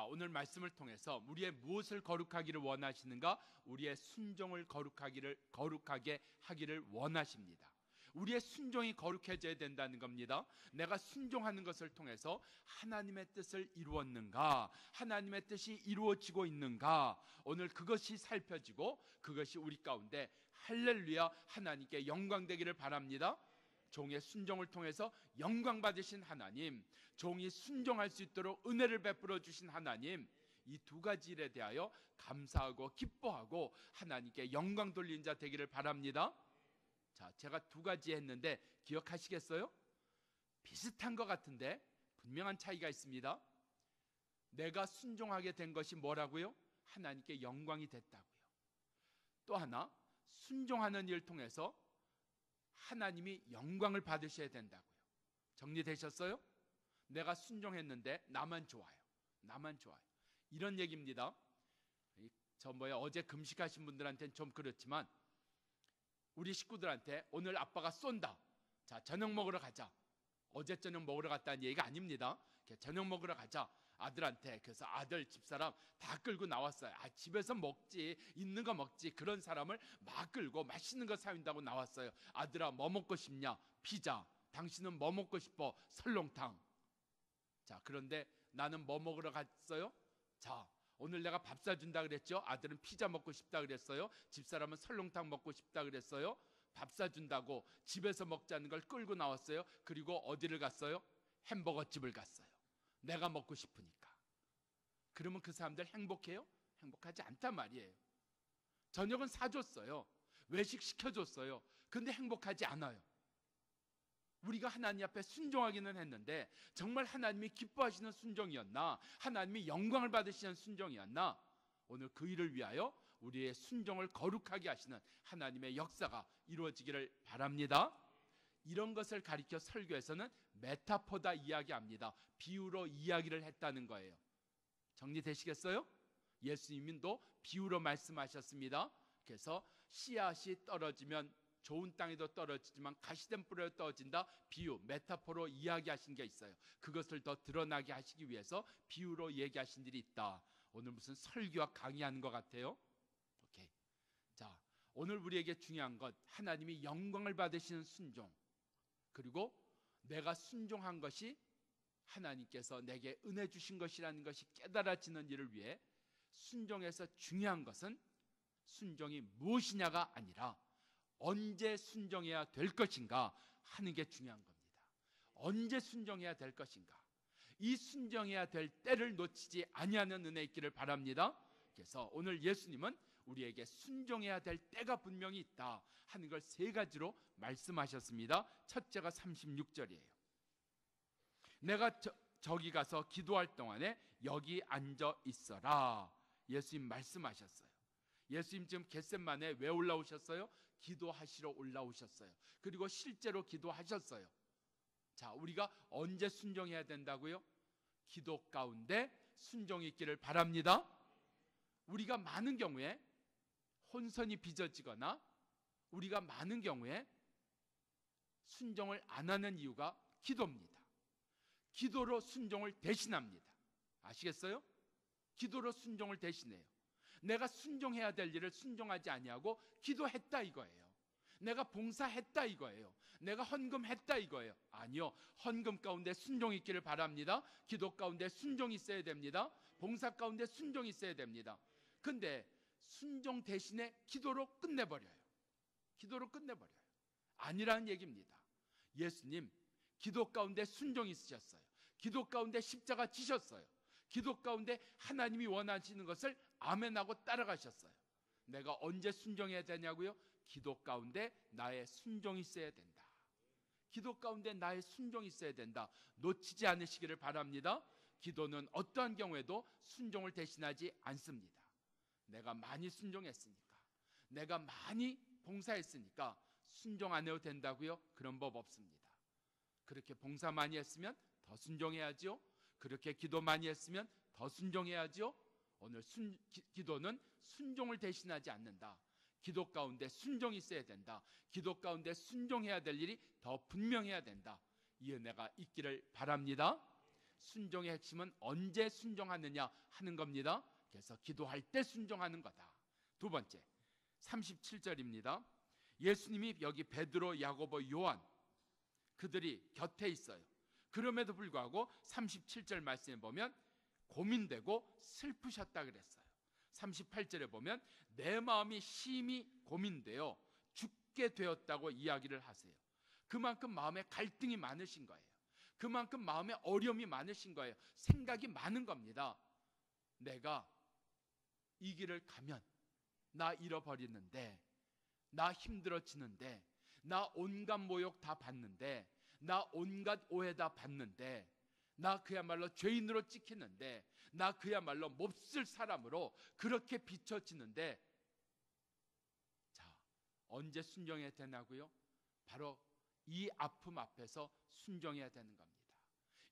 자, 오늘 말씀을 통해서 우리의 무엇을 거룩하기를 원하시는가? 우리의 순종을 거룩하게 하기를 원하십니다. 우리의 순종이 거룩해져야 된다는 겁니다. 내가 순종하는 것을 통해서 하나님의 뜻을 이루었는가? 하나님의 뜻이 이루어지고 있는가? 오늘 그것이 살펴지고 그것이 우리 가운데 할렐루야 하나님께 영광 되기를 바랍니다. 종의 순종을 통해서 영광 받으신 하나님, 종이 순종할 수 있도록 은혜를 베풀어 주신 하나님, 이 두 가지 일에 대하여 감사하고 기뻐하고 하나님께 영광 돌리는 자 되기를 바랍니다. 자, 제가 두 가지 했는데 기억하시겠어요? 비슷한 것 같은데 분명한 차이가 있습니다. 내가 순종하게 된 것이 뭐라고요? 하나님께 영광이 됐다고요. 또 하나, 순종하는 일을 통해서 하나님이 영광을 받으셔야 된다고요. 정리되셨어요? 내가 순종했는데 나만 좋아요. 나만 좋아요. 이런 얘기입니다. 어제 금식하신 분들한테는 좀 그렇지만 우리 식구들한테 오늘 아빠가 쏜다. 자, 저녁 먹으러 가자. 어제 저녁 먹으러 갔다는 얘기가 아닙니다. 저녁 먹으러 가자. 아들한테. 그래서 아들 집사람 다 끌고 나왔어요. 집에서 먹지, 있는 거 먹지. 그런 사람을 막 끌고 맛있는 거 사준다고 나왔어요. 아들아, 뭐 먹고 싶냐? 피자. 당신은 뭐 먹고 싶어? 설렁탕. 자, 그런데 나는 뭐 먹으러 갔어요? 자, 오늘 내가 밥 사준다 그랬죠? 아들은 피자 먹고 싶다 그랬어요. 집사람은 설렁탕 먹고 싶다 그랬어요. 밥 사준다고 집에서 먹자는 걸 끌고 나왔어요. 그리고 어디를 갔어요? 햄버거 집을 갔어요. 내가 먹고 싶으니까. 그러면 그 사람들 행복해요? 행복하지 않단 말이에요. 저녁은 사줬어요. 외식 시켜줬어요. 근데 행복하지 않아요. 우리가 하나님 앞에 순종하기는 했는데 정말 하나님이 기뻐하시는 순종이었나? 하나님이 영광을 받으시는 순종이었나? 오늘 그 일을 위하여 우리의 순종을 거룩하게 하시는 하나님의 역사가 이루어지기를 바랍니다. 이런 것을 가리켜 설교에서는 메타포다 이야기합니다. 비유로 이야기를 했다는 거예요. 정리되시겠어요? 예수님도 비유로 말씀하셨습니다. 그래서 씨앗이 떨어지면 좋은 땅에도 떨어지지만 가시된 뿌리에 떨어진다. 비유, 메타포로 이야기하신 게 있어요. 그것을 더 드러나게 하시기 위해서 비유로 얘기하신 일이 있다. 오늘 무슨 설교와 강의하는 것 같아요? 오케이. 자, 오늘 우리에게 중요한 것, 하나님이 영광을 받으시는 순종, 그리고 내가 순종한 것이 하나님께서 내게 은혜 주신 것이라는 것이 깨달아지는 일을 위해 순종에서 중요한 것은 순종이 무엇이냐가 아니라 언제 순종해야 될 것인가 하는 게 중요한 겁니다. 언제 순종해야 될 것인가, 이 순종해야 될 때를 놓치지 아니하는 은혜 있기를 바랍니다. 그래서 오늘 예수님은 우리에게 순종해야 될 때가 분명히 있다 하는 걸 세 가지로 말씀하셨습니다. 첫째가 36절이에요. 내가 저기 가서 기도할 동안에 여기 앉아 있어라. 예수님 말씀하셨어요. 예수님 지금 겟셋마네 왜 올라오셨어요? 기도하시러 올라오셨어요. 그리고 실제로 기도하셨어요. 자, 우리가 언제 순종해야 된다고요? 기도 가운데 순종이 있기를 바랍니다. 우리가 많은 경우에 혼선이 빚어지거나 우리가 많은 경우에 순종을 안 하는 이유가 기도입니다. 기도로 순종을 대신합니다. 아시겠어요? 기도로 순종을 대신해요. 내가 순종해야 될 일을 순종하지 아니하고 기도했다 이거예요. 내가 봉사했다 이거예요. 내가 헌금했다 이거예요. 아니요, 헌금 가운데 순종이 있기를 바랍니다. 기도 가운데 순종이 있어야 됩니다. 봉사 가운데 순종이 있어야 됩니다. 근데 순종 대신에 기도로 끝내버려요. 기도로 끝내버려요. 아니라는 얘기입니다. 예수님 기도 가운데 순종이 있으셨어요. 기도 가운데 십자가 지셨어요. 기도 가운데 하나님이 원하시는 것을 아멘하고 따라가셨어요. 내가 언제 순종해야 되냐고요? 기도 가운데 나의 순종이 있어야 된다. 기도 가운데 나의 순종이 있어야 된다. 놓치지 않으시기를 바랍니다. 기도는 어떠한 경우에도 순종을 대신하지 않습니다. 내가 많이 순종했으니까, 내가 많이 봉사했으니까 순종 안 해도 된다고요? 그런 법 없습니다. 그렇게 봉사 많이 했으면 더 순종해야죠. 그렇게 기도 많이 했으면 더 순종해야죠. 오늘 기도는 순종을 대신하지 않는다. 기도 가운데 순종이 있어야 된다. 기도 가운데 순종해야 될 일이 더 분명해야 된다. 이 은혜가 있기를 바랍니다. 순종의 핵심은 언제 순종하느냐 하는 겁니다. 그래서 기도할 때 순종하는 거다. 두 번째, 37절입니다. 예수님이 여기 베드로, 야고보, 요한 그들이 곁에 있어요. 그럼에도 불구하고 37절 말씀에 보면 고민되고 슬프셨다 그랬어요. 38절에 보면 내 마음이 심히 고민되어 죽게 되었다고 이야기를 하세요. 그만큼 마음에 갈등이 많으신 거예요. 그만큼 마음에 어려움이 많으신 거예요. 생각이 많은 겁니다. 내가 이 길을 가면 나 잃어버리는데, 나 힘들어지는데, 나 온갖 모욕 다 받는데, 나 온갖 오해 다 받는데, 나 그야말로 죄인으로 찍히는데, 나 그야말로 몹쓸 사람으로 그렇게 비춰지는데, 자, 언제 순종해야 되냐고요? 바로 이 아픔 앞에서 순종해야 되는 겁니다.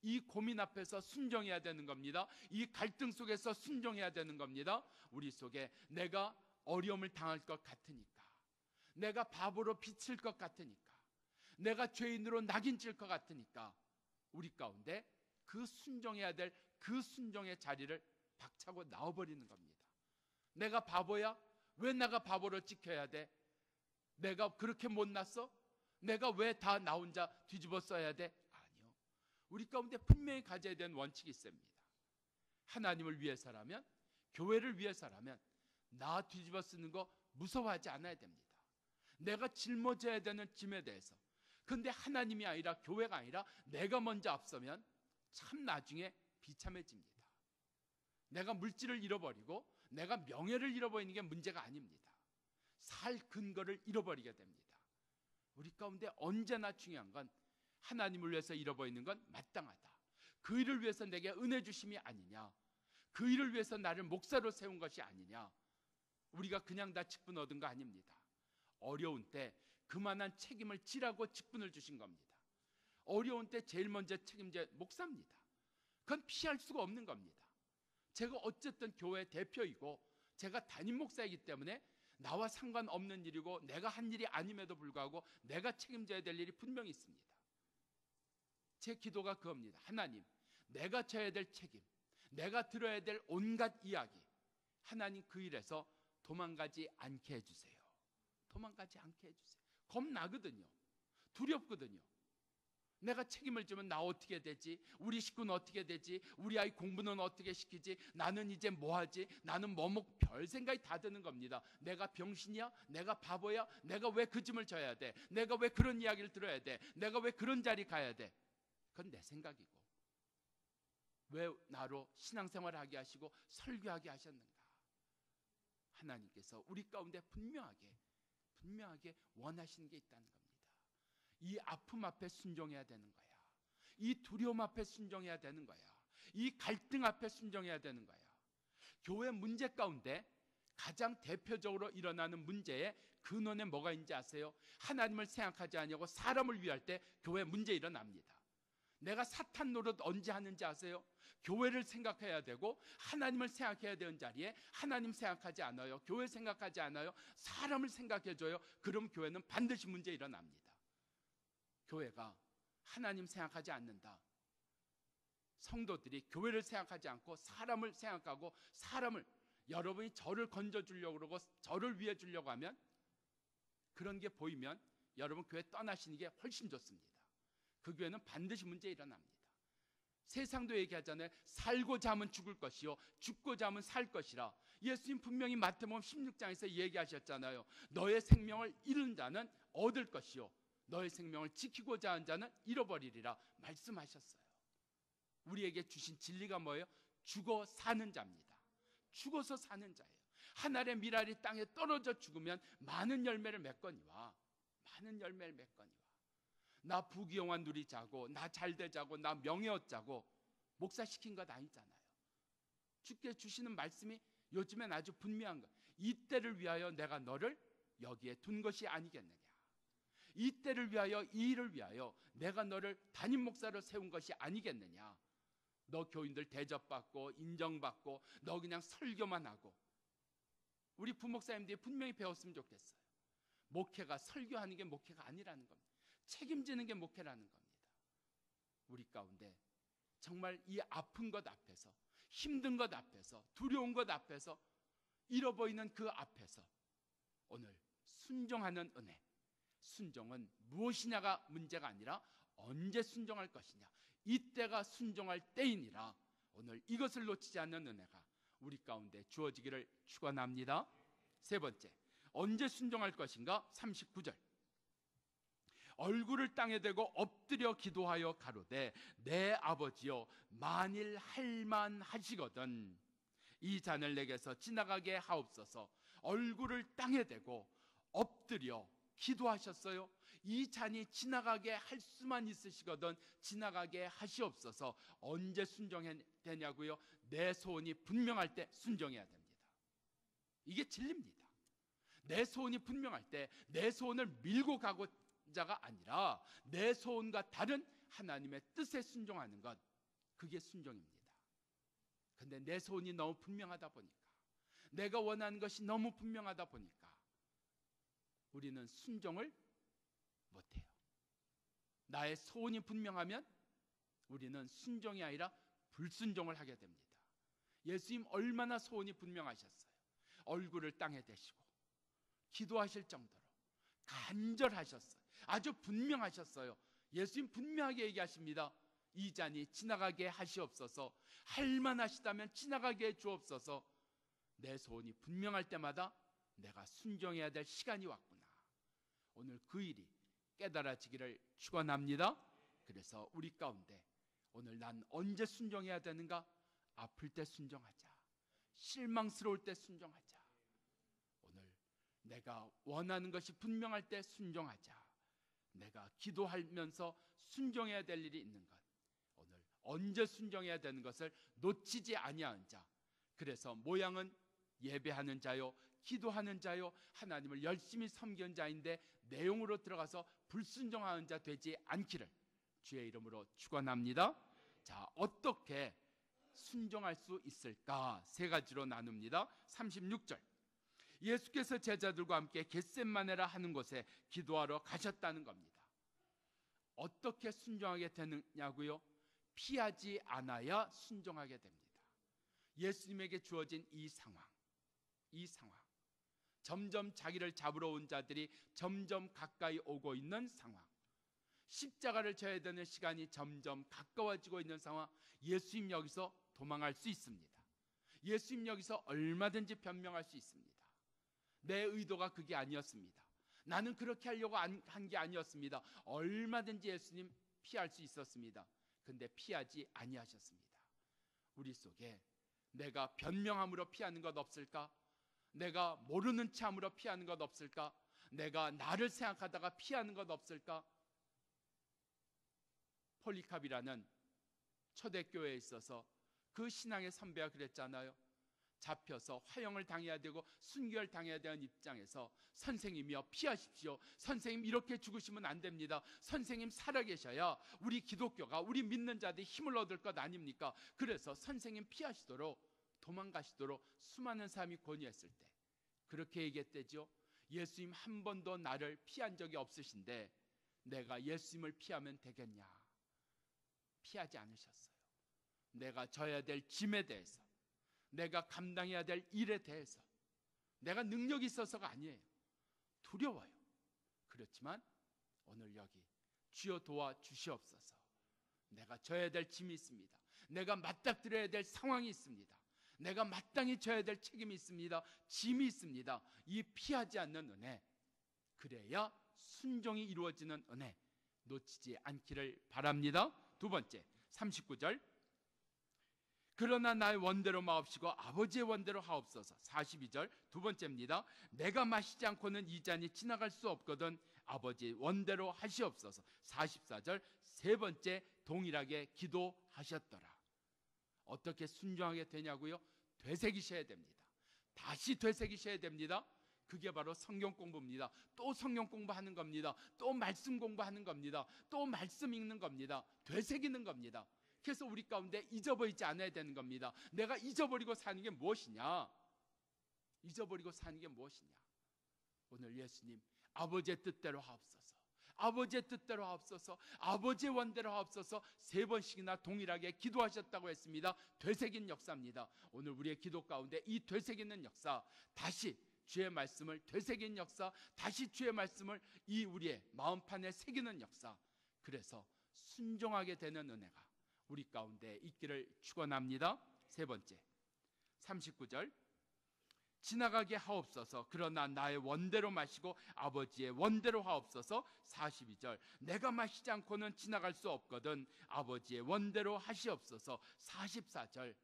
이 고민 앞에서 순종해야 되는 겁니다. 이 갈등 속에서 순종해야 되는 겁니다. 우리 속에 내가 어려움을 당할 것 같으니까, 내가 바보로 비칠 것 같으니까, 내가 죄인으로 낙인 찔 것 같으니까 우리 가운데 그 순종해야 될 그 순종의 자리를 박차고 나와버리는 겁니다. 내가 바보야? 왜 내가 바보로 찍혀야 돼? 내가 그렇게 못났어? 내가 왜 다 나 혼자 뒤집어 써야 돼? 아니요. 우리 가운데 분명히 가져야 되는 원칙이 있습니다. 하나님을 위해서라면, 교회를 위해서라면 나 뒤집어 쓰는 거 무서워하지 않아야 됩니다. 내가 짊어져야 되는 짐에 대해서. 근데 하나님이 아니라, 교회가 아니라 내가 먼저 앞서면 참 나중에 비참해집니다. 내가 물질을 잃어버리고 내가 명예를 잃어버리는 게 문제가 아닙니다. 살 근거를 잃어버리게 됩니다. 우리 가운데 언제나 중요한 건 하나님을 위해서 잃어버리는 건 마땅하다. 그 일을 위해서 내게 은혜 주심이 아니냐, 그 일을 위해서 나를 목사로 세운 것이 아니냐. 우리가 그냥 다 직분 얻은 거 아닙니다. 어려운 때 그만한 책임을 지라고 직분을 주신 겁니다. 어려운 때 제일 먼저 책임져 목사입니다. 그건 피할 수가 없는 겁니다. 제가 어쨌든 교회 대표이고 제가 담임 목사이기 때문에 나와 상관없는 일이고 내가 한 일이 아님에도 불구하고 내가 책임져야 될 일이 분명히 있습니다. 제 기도가 그겁니다. 하나님, 내가 져야 될 책임, 내가 들어야 될 온갖 이야기, 하나님 그 일에서 도망가지 않게 해주세요. 도망가지 않게 해주세요. 겁나거든요. 두렵거든요. 내가 책임을 지면 나 어떻게 되지? 우리 식구는 어떻게 되지? 우리 아이 공부는 어떻게 시키지? 나는 이제 뭐 하지? 나는 별 생각이 다 드는 겁니다. 내가 병신이야? 내가 바보야? 내가 왜 그 짐을 져야 돼? 내가 왜 그런 이야기를 들어야 돼? 내가 왜 그런 자리 가야 돼? 그건 내 생각이고, 왜 나로 신앙생활을 하게 하시고 설교하게 하셨는가? 하나님께서 우리 가운데 분명하게 원하시는 게 있다는 겁니다. 이 아픔 앞에 순종해야 되는 거야. 이 두려움 앞에 순종해야 되는 거야. 이 갈등 앞에 순종해야 되는 거야. 교회 문제 가운데 가장 대표적으로 일어나는 문제의 근원에 뭐가 있는지 아세요? 하나님을 생각하지 아니하고 사람을 위할 때 교회 문제 일어납니다. 내가 사탄 노릇 언제 하는지 아세요? 교회를 생각해야 되고 하나님을 생각해야 되는 자리에 하나님 생각하지 않아요. 교회 생각하지 않아요. 사람을 생각해줘요. 그럼 교회는 반드시 문제 일어납니다. 교회가 하나님 생각하지 않는다. 성도들이 교회를 생각하지 않고 사람을 생각하고, 사람을, 여러분이 저를 건져주려고 그러고 저를 위해 주려고 하면, 그런 게 보이면 여러분 교회 떠나시는 게 훨씬 좋습니다. 그 교회는 반드시 문제 일어납니다. 세상도 얘기하잖아요. 살고자 하면 죽을 것이요 죽고자 하면 살 것이라. 예수님 분명히 마태복음 16장에서 얘기하셨잖아요. 너의 생명을 잃은 자는 얻을 것이요 너의 생명을 지키고자 하는 자는 잃어버리리라 말씀하셨어요. 우리에게 주신 진리가 뭐예요? 죽어 사는 자입니다. 죽어서 사는 자예요. 한 알의 밀알이 땅에 떨어져 죽으면 많은 열매를 맺거니와, 많은 열매를 맺거니와. 나 부귀영화 누리자고, 나 잘되자고, 나 명예 얻자고 목사 시킨 것 아니잖아요. 주께 주시는 말씀이 요즘엔 아주 분명한 거예요. 이때를 위하여 내가 너를 여기에 둔 것이 아니겠느냐. 이때를 위하여, 이 일을 위하여 내가 너를 담임 목사로 세운 것이 아니겠느냐. 너 교인들 대접받고 인정받고 너 그냥 설교만 하고. 우리 부목사님들이 분명히 배웠으면 좋겠어요. 목회가 설교하는 게 목회가 아니라는 겁니다. 책임지는 게 목회라는 겁니다. 우리 가운데 정말 이 아픈 것 앞에서, 힘든 것 앞에서, 두려운 것 앞에서, 잃어보이는 그 앞에서 오늘 순종하는 은혜. 순종은 무엇이냐가 문제가 아니라 언제 순종할 것이냐, 이때가 순종할 때이니라. 오늘 이것을 놓치지 않는 은혜가 우리 가운데 주어지기를 축원합니다. 세 번째, 언제 순종할 것인가? 39절, 얼굴을 땅에 대고 엎드려 기도하여 가로되 내 아버지여 만일 할만하시거든 이 잔을 내게서 지나가게 하옵소서. 얼굴을 땅에 대고 엎드려 기도하셨어요. 이 잔이 지나가게 할 수만 있으시거든 지나가게 하시옵소서. 언제 순종해야 되냐고요? 내 소원이 분명할 때 순종해야 됩니다. 이게 진리입니다. 내 소원이 분명할 때 내 소원을 밀고 가고자가 아니라 내 소원과 다른 하나님의 뜻에 순종하는 것, 그게 순종입니다. 근데 내 소원이 너무 분명하다 보니까, 내가 원하는 것이 너무 분명하다 보니까 우리는 순종을 못해요. 나의 소원이 분명하면 우리는 순종이 아니라 불순종을 하게 됩니다. 예수님 얼마나 소원이 분명하셨어요. 얼굴을 땅에 대시고 기도하실 정도로 간절하셨어요. 아주 분명하셨어요. 예수님 분명하게 얘기하십니다. 이 잔이 지나가게 하시옵소서. 할만하시다면 지나가게 해 주옵소서. 내 소원이 분명할 때마다 내가 순종해야 될 시간이 왔구나. 오늘 그 일이 깨달아지기를 축원합니다. 그래서 우리 가운데 오늘 난 언제 순종해야 되는가? 아플 때 순종하자. 실망스러울 때 순종하자. 오늘 내가 원하는 것이 분명할 때 순종하자. 내가 기도하면서 순종해야 될 일이 있는 것, 오늘 언제 순종해야 되는 것을 놓치지 아니하는 자. 그래서 모양은 예배하는 자요, 기도하는 자요, 하나님을 열심히 섬기는 자인데 내용으로 들어가서 불순종하는 자 되지 않기를 주의 이름으로 축원합니다. 자, 어떻게 순종할 수 있을까? 세 가지로 나눕니다. 36절, 예수께서 제자들과 함께 겟셋마네라 하는 곳에 기도하러 가셨다는 겁니다. 어떻게 순종하게 되느냐고요? 피하지 않아야 순종하게 됩니다. 예수님에게 주어진 이 상황, 점점 자기를 잡으러 온 자들이 점점 가까이 오고 있는 상황, 십자가를 져야 되는 시간이 점점 가까워지고 있는 상황. 예수님 여기서 도망할 수 있습니다. 예수님 여기서 얼마든지 변명할 수 있습니다. 내 의도가 그게 아니었습니다. 나는 그렇게 하려고 한 게 아니었습니다. 얼마든지 예수님 피할 수 있었습니다. 근데 피하지 아니하셨습니다. 우리 속에 내가 변명함으로 피하는 것 없을까? 내가 모르는 체함으로 피하는 것 없을까? 내가 나를 생각하다가 피하는 것 없을까? 폴리캅이라는 초대교회에 있어서 그 신앙의 선배가 그랬잖아요. 잡혀서 화형을 당해야 되고 순교를 당해야 되는 입장에서 선생님이여 피하십시오. 선생님 이렇게 죽으시면 안 됩니다. 선생님 살아계셔야 우리 기독교가, 우리 믿는 자들이 힘을 얻을 것 아닙니까? 그래서 선생님 피하시도록, 도망가시도록 수많은 사람이 권유했을 때 그렇게 얘기했대죠. 예수님 한 번도 나를 피한 적이 없으신데 내가 예수님을 피하면 되겠냐? 피하지 않으셨어요. 내가 져야 될 짐에 대해서, 내가 감당해야 될 일에 대해서, 내가 능력이 있어서가 아니에요. 두려워요. 그렇지만 오늘 여기 주여 도와주시옵소서. 내가 져야 될 짐이 있습니다. 내가 맞닥뜨려야 될 상황이 있습니다. 내가 마땅히 져야 될 책임이 있습니다. 짐이 있습니다. 이 피하지 않는 은혜, 그래야 순종이 이루어지는 은혜 놓치지 않기를 바랍니다. 두 번째, 39절, 그러나 나의 원대로 마옵시고 아버지의 원대로 하옵소서. 42절 두 번째입니다. 내가 마시지 않고는 이 잔이 지나갈 수 없거든 아버지의 원대로 하시옵소서. 44절 세 번째, 동일하게 기도하셨더라. 어떻게 순종하게 되냐고요? 되새기셔야 됩니다. 다시 되새기셔야 됩니다. 그게 바로 성경 공부입니다. 또 성경 공부하는 겁니다. 또 말씀 공부하는 겁니다. 또 말씀 읽는 겁니다. 되새기는 겁니다. 그래서 우리 가운데 잊어버리지 않아야 되는 겁니다. 내가 잊어버리고 사는 게 무엇이냐? 잊어버리고 사는 게 무엇이냐? 오늘 예수님 아버지의 뜻대로 하옵소서, 아버지의 뜻대로 하옵소서, 아버지의 원대로 하옵소서 3번씩이나 동일하게 기도하셨다고 했습니다. 되새긴 역사입니다. 오늘 우리의 기도 가운데 이 되새기는 역사, 다시 주의 말씀을 되새긴 역사, 다시 주의 말씀을 이 우리의 마음판에 새기는 역사, 그래서 순종하게 되는 은혜가 우리 가운데 있기를 축원합니다. 3번째 39절, 지나가게 하옵소서. 그러나 나의 원대로 마시고 아버지의 원대로 하옵소서. 42절, 내가 마시지 않고는 지나갈 수 없거든 아버지의 원대로 하시옵소서. 44절,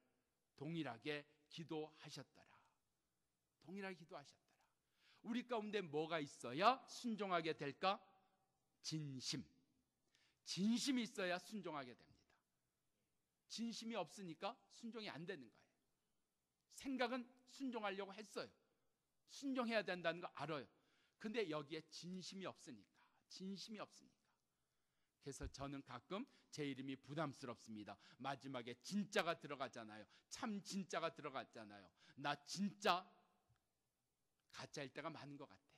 동일하게 기도하셨더라. 동일하게 기도하셨더라. 우리 가운데 뭐가 있어야 순종하게 될까? 진심이 있어야 순종하게 됩니다. 진심이 없으니까 순종이 안 되는 거예요. 생각은 순종하려고 했어요. 순종해야 된다는 거 알아요. 근데 여기에 진심이 없으니까. 그래서 저는 가끔 제 이름이 부담스럽습니다. 마지막에 진짜가 들어가잖아요. 참 진짜가 들어갔잖아요. 나 진짜 가짜일 때가 많은 것 같아요.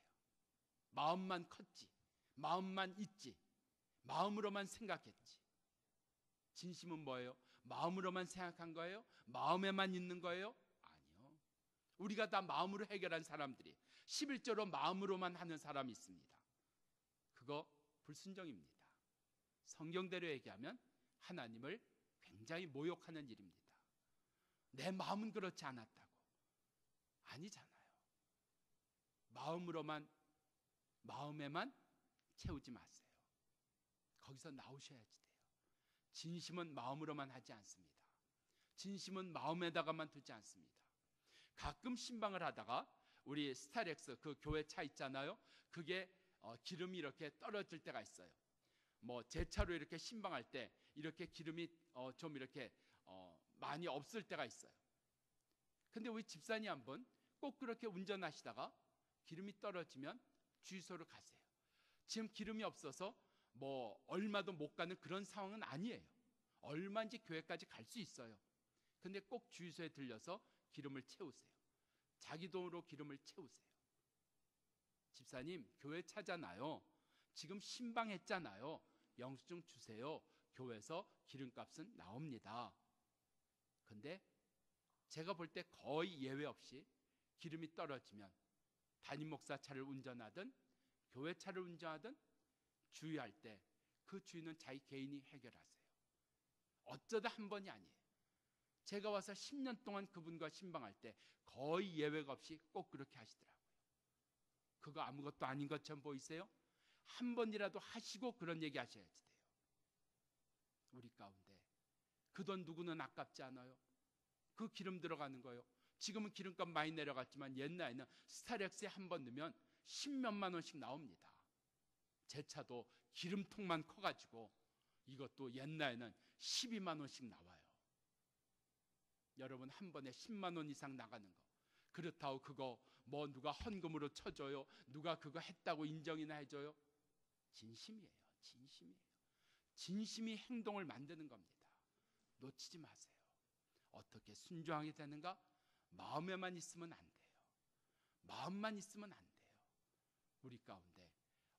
마음만 컸지, 마음만 있지, 마음으로만 생각했지. 진심은 뭐예요? 마음으로만 생각한 거예요? 마음에만 있는 거예요? 아니요. 우리가 다 마음으로 해결한 사람들이 11조로 마음으로만 하는 사람이 있습니다. 그거 불순종입니다. 성경대로 얘기하면 하나님을 굉장히 모욕하는 일입니다. 내 마음은 그렇지 않았다고. 아니잖아요. 마음에만 채우지 마세요. 거기서 나오셔야지 돼요. 진심은 마음으로만 하지 않습니다. 진심은 마음에다가만 두지 않습니다. 가끔 신방을 하다가 우리 스타렉스 그 교회 차 있잖아요. 그게 기름이 이렇게 떨어질 때가 있어요. 뭐 제 차로 이렇게 신방할 때 이렇게 기름이 좀 이렇게 많이 없을 때가 있어요. 근데 우리 집사님 한번 꼭 그렇게 운전하시다가 기름이 떨어지면 주유소로 가세요. 지금 기름이 없어서 뭐 얼마도 못 가는 그런 상황은 아니에요. 얼마인지 교회까지 갈 수 있어요. 근데 꼭 주유소에 들려서 기름을 채우세요. 자기 돈으로 기름을 채우세요. 집사님, 교회 차잖아요. 지금 신방했잖아요. 영수증 주세요. 교회에서 기름값은 나옵니다. 근데 제가 볼 때 거의 예외 없이 기름이 떨어지면 담임 목사 차를 운전하든 교회 차를 운전하든 주의할 때 그 주의는 자기 개인이 해결하세요. 어쩌다 한 번이 아니에요. 제가 와서 10년 동안 그분과 신방할 때 거의 예외가 없이 꼭 그렇게 하시더라고요. 그거 아무것도 아닌 것처럼 보이세요? 한 번이라도 하시고 그런 얘기 하셔야지 돼요. 우리 가운데 그 돈 누구는 아깝지 않아요? 그 기름 들어가는 거요. 지금은 기름값 많이 내려갔지만 옛날에는 스타렉스에 한 번 넣으면 10몇만 원씩 나옵니다. 제 차도 기름통만 커가지고 이것도 옛날에는 12만 원씩 나와요. 여러분 한 번에 10만 원 이상 나가는 거. 그렇다고 그거 뭐 누가 헌금으로 쳐줘요? 누가 그거 했다고 인정이나 해줘요? 진심이에요. 진심이 행동을 만드는 겁니다. 놓치지 마세요. 어떻게 순종하게 되는가? 마음에만 있으면 안 돼요. 마음만 있으면 안 돼요. 우리 가운데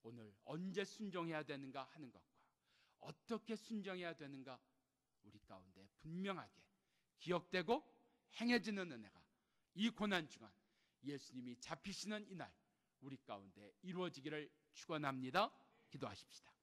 오늘 언제 순종해야 되는가 하는 것과 어떻게 순종해야 되는가 우리 가운데 분명하게 기억되고 행해지는 은혜가 이 고난주간 예수님이 잡히시는 이날 우리 가운데 이루어지기를 축원합니다. 기도하십시다.